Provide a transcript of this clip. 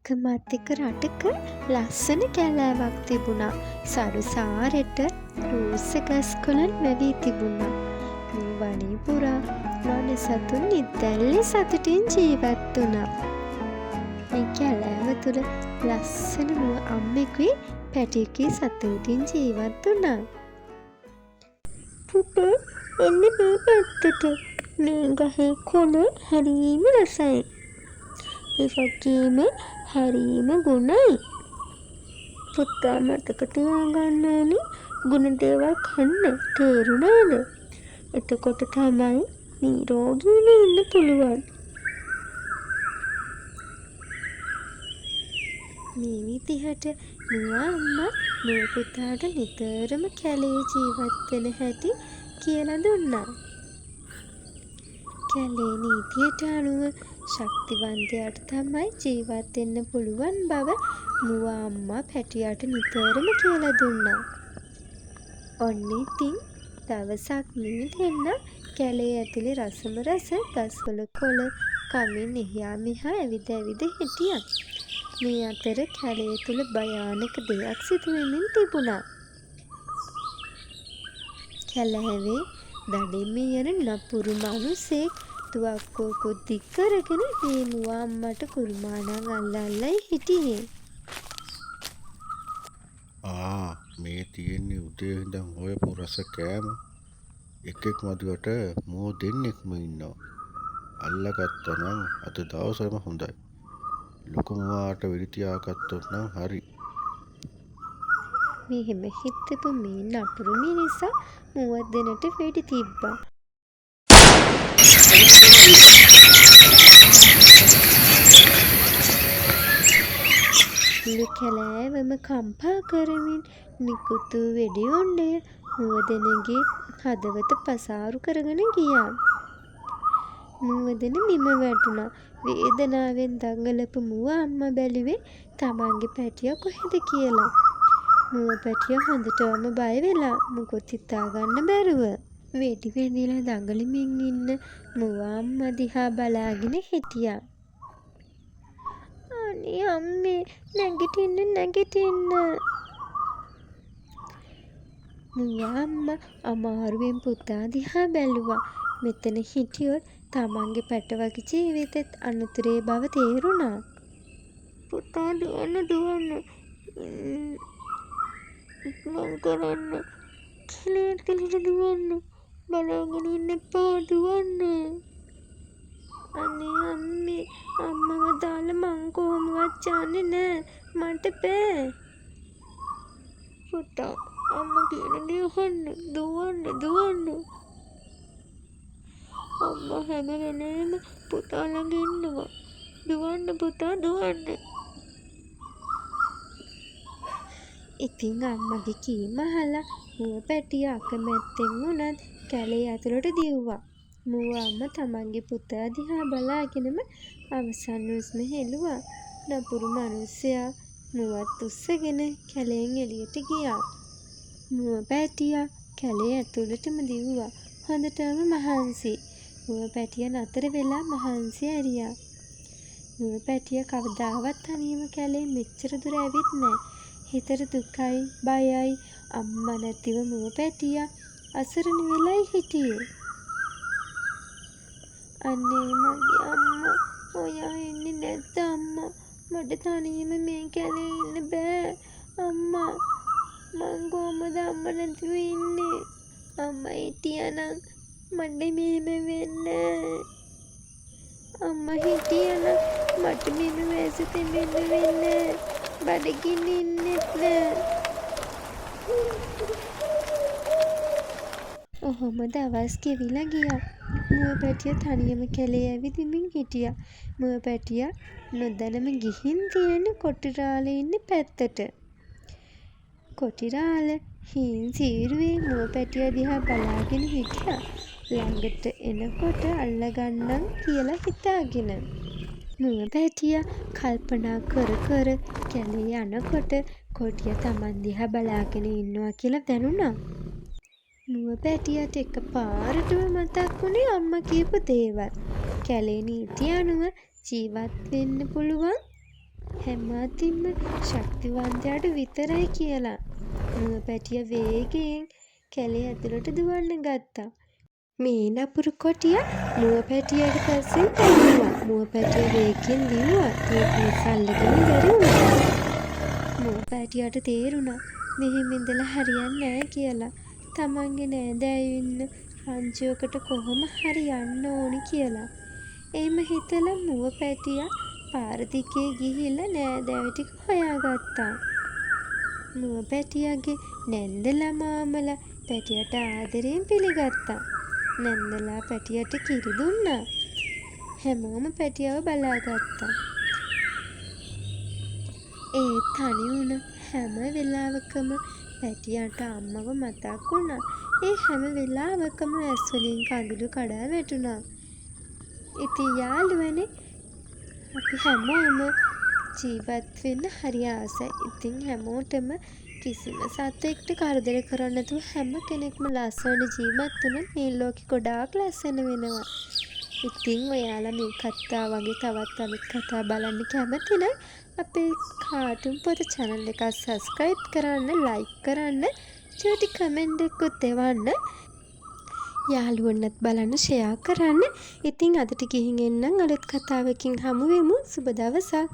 එක මතක රටක ලස්සන කැලෑවක් තිබුණා. සරුසාරෙට රෝස ගස් කොළන් වැවී තිබුණා. මේ වනය පුරා වනසතුන් නිද්දැල්ලේ සතුටින් ජීවත් වුණා. මේ කැලෑව තුළ ලස්සන මුව අම්මෙකුයි පැටියකුයි සතුටින් ජීවත් වුණා. පුතේ එන්න මේ පැත්තට. මේ ගහේ කොළ හරිම රසයි. ඒ වගේම හරිම ගුණයි. පුතා මතක තියාගන්න ඕනි ගුණ දේවල් කන්න. තේරුණාද? එතකොට තමයි නිරෝගීව ඉන්න පුළුවන්. මේ විදිහට මුව අම්මා මුව පුතාට නිතරම කැලේ ජීවත් වෙන හැටි කියලා දුන්නා. කැලේ නීතියට අනුව ශක්තිවන්තයාට තමයි ජීවත් වෙන්න පුළුවන් බව මුව අම්මා පැටියාට නිතරම කියලා දුන්නා. ඔන්න ඉතින් දවසක් මේ දෙන්න කැලේ ඇතුලේ රසම රස ගස්වල කොළ කමින් එහා මෙහා ඇවිද හිටියා. මේ අතර කැලේ තුල භයානක දෙයක් සිදු වෙමින් තිබුණා. කැලෑවේ දඩින්ම යන නපුරු මිනිසෙක් තුවක්කුවකුත් දික් කරගෙන මේ මුව අම්මට කුරුමානම් අල්ලයි හිටියේ. මේ තියෙන්නේ උදේ ඉඳන් හොයපු රස කෑම. එකෙක් මදුවට මෝ දෙන්නෙක්ම ඉන්නවා. අල්ලගත්තා නම් අද දවසම හොඳයි. ලොකු මුවාට වෙඩි තියාගත්තොත් නම් හරි. මෙහෙම හිතපු මේ නපුරු මිනිසා මුව දෙනට වෙඩි තිබ්බා. මුළු කැලෑවම කම්පා කරමින් නිකුතු වෙඩි උණ්ඩය මුව දෙනගේ හදවත පසාරු කරගෙන ගියා. මුව දෙන බිම වැටුණා. වේදනාවෙන් දඟලපු මුව අම්මා බැලුවේ තමන්ගේ පැටියා කොහෙද කියලා. මුව පැටියා හොඳටම බය වෙලා මොකොත් හිතාගන්න බැරුව වෙඩි වැදිලා දඟලමින් ඉන්න මුව අම්මා දිහා බලාගෙන හිටියා. අනේ අම්මේ නැගිටින්න. මුව අම්මා අමාරුවෙන් පුතා දිහා බැලුවා. මෙතන හිටියොත් තමන්ගේ පැටවගේ ජීවිතෙත් අනතුරේ බව තේරුණා. පුතා දුවන්න. ඉක්මන් කරන්න. කැලේට දුවන්න. බලාගෙන ඉන්න එපා දුවන්න. අනේ අම්මේ අම්මව දාලා මං කොහොමවත් යන්නේ නෑ. මට බෑ. පුතා අම්මා කියන දේ අහන්න. දුවන්න. අම්මා හැම වෙලේම පුතා ළඟ ඉන්නවා. දුවන්න පුතා දුවන්න. ඉතින් අම්මගේ කීම අහලා මුව පැටියා අකමැත්තෙන් වුණත් කැලේ ඇතුළට දිව්වා. මුව අම්මා තමන්ගේ පුතා දිහා බලාගෙනම අවසන් හුස්ම හෙළුවා. නපුරු මිනිසයා මුවත් උස්සගෙන කැලෙන් එළියට ගියා. මුව පැටියා කැලේ ඇතුළටම දිව්වා. හොඳටම මහන්සි. මුව පැටියා නතර වෙලා මහන්සි ඇරියා. මුව පැටියා කවදාවත් තනියම කැලේ මෙච්චර දුර ඇවිත් නෑ. හිතට දුකයි බයයි. අම්මා නැතිව මුව පැටියා අසරණ වෙලයි හිටියේ. අනේ මගේ අම්මා ඔයා එන්නේ නැද්ද අම්මා? මට තනියම මේ කැලේ ඉන්න බෑ අම්මා. මං කොහමද අම්මා නැතිව ඉන්නේ? අම්මා හිටියනම් මට මෙහෙම වෙන්නේ. අම්මා හිටියනම් මට මෙහෙම වැස තෙමෙන්න වෙන්නේ. බඩගින්න ඉන්නෙත් නෑ. ඔහොම දවස් ගෙවිලා ගියා. මුව පැටියා තනියම කැලේ ඇවිදිමින් හිටියා. මුව පැටියා නොදැනම ගිහින් තියෙන කොටිරාලේ ඉන්න පැත්තට. කොටිරාල හීන් සීරුවේ මුව පැටියා දිහා බලාගෙන හිටියා. ළඟට එනකොට අල්ලගන්නම් කියලා හිතාගෙන. මුව පැටියා කල්පනා කර කැලේ යනකොට කොටියා තමන් දිහා බලාගෙන ඉන්නවා කියලා දැනුණා. මුව පැටියාට එකපාරටම මතක් වුණේ අම්මා කියපු දේවල්. කැලේ නීතිය අනුව ජීවත් වෙන්න පුළුවන් හැම අතින්ම ශක්තිවන්තයාට විතරයි කියලා. මුව පැටියා වේගයෙන් කැලේ ඇතුළට දුවන්න ගත්තා. මේ නපුරු කොටියා මුව පැටියාගේ පස්සෙන් පැමිණුවා. මුව පැටියා වේගෙන් දිව්වා. ඒක නිසා අල්ලගෙන බැරි වුණා. මුව පැටියාට තේරුණා මෙහෙම ඉඳලා හරියන්නේ නැහැ කියලා. තමන්ගේ නෑදෑයෝ ඉන්න රංචුවකට කොහොම හරි යන්න ඕනි කියලා. එහෙම හිතලා මුව පැටියා පාර දිගේ ගිහිල්ලා නෑදෑයෝ ටික හොයාගත්තා. මුව පැටියාගේ නැන්දලා මාමලා පැටියාට ආදරයෙන් පිළිගත්තා. නැන්දලා පැටියාට කිරි දුන්නා. හැමෝම පැටියාව බලාගත්තා. ඒ තනි වුණ හැම වෙලාවකම පැටියාට අම්මව මතක් වුණා. ඒ හැම වෙලාවකම ඇස් වලින් කඳුළු කඩා වැටුණා. ඉතින් යාළුවනේ අපි හැමෝම ජීවත් වෙන්න හරි ආසයි. ඉතින් හැමෝටම කිසිම සතෙක්ට කරදර කරන්නේ නැතුව හැම කෙනෙක්ම ලස්සන ජීවත් වුණොත් මේ ලෝකෙ ගොඩාක් ලස්සන වෙනවා. ඉතින් ඔයාලා මේ කතා වගේ තවත් අලුත් කතා බලන්න කැමති නම් අපේ කාටුන් පොත channel එක subscribe කරන්න, like කරන්න, චූටි comment එකකුත් එවන්න. යාළුවන්වත් බලන්න share කරන්න. ඉතින් අදට ගිහින් එන්නම් අලුත් කතාවකින් හමු වෙමු. සුබ දවසක්.